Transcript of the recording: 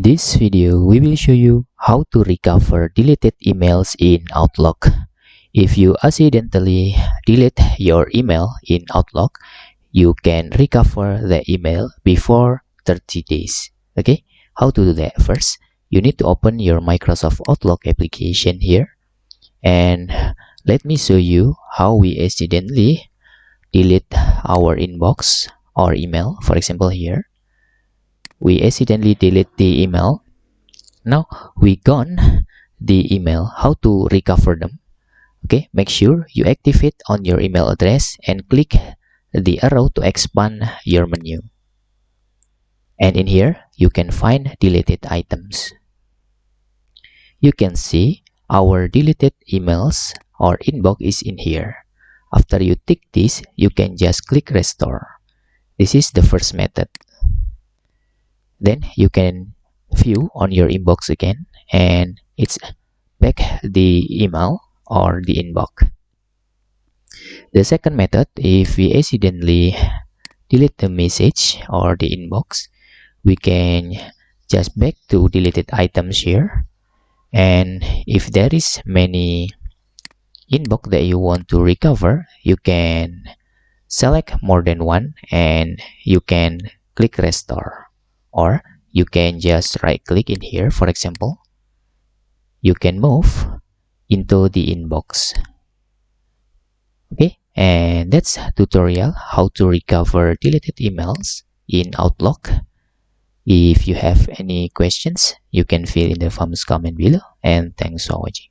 this video, we will show you how to recover deleted emails in Outlook. If you accidentally delete your email in Outlook, you can recover the email before 30 days. Okay, how to do that? First, you need to open your Microsoft Outlook application here, and let me show you how we accidentally delete our inbox or email. For example, here we accidentally delete the email. Now we gone the email. How to recover them? Okay, make sure you activate on your email address and click the arrow to expand your menu. And in here you can find deleted items. You can see our deleted emails or inbox is in here. After you tick this, you can just click restore. This is the first method. Then you can view on your inbox again, and it's back the email or the inbox. The second method, if we accidentally delete the message or the inbox, we can just back to deleted items here, and if there is many inbox that you want to recover, you can select more than one and you can click restore, or you can just right click in here. For example, you can move into the inbox. Okay, and that's tutorial how to recover deleted emails in Outlook. If you have any questions, you can fill in the comments below, and thanks for watching.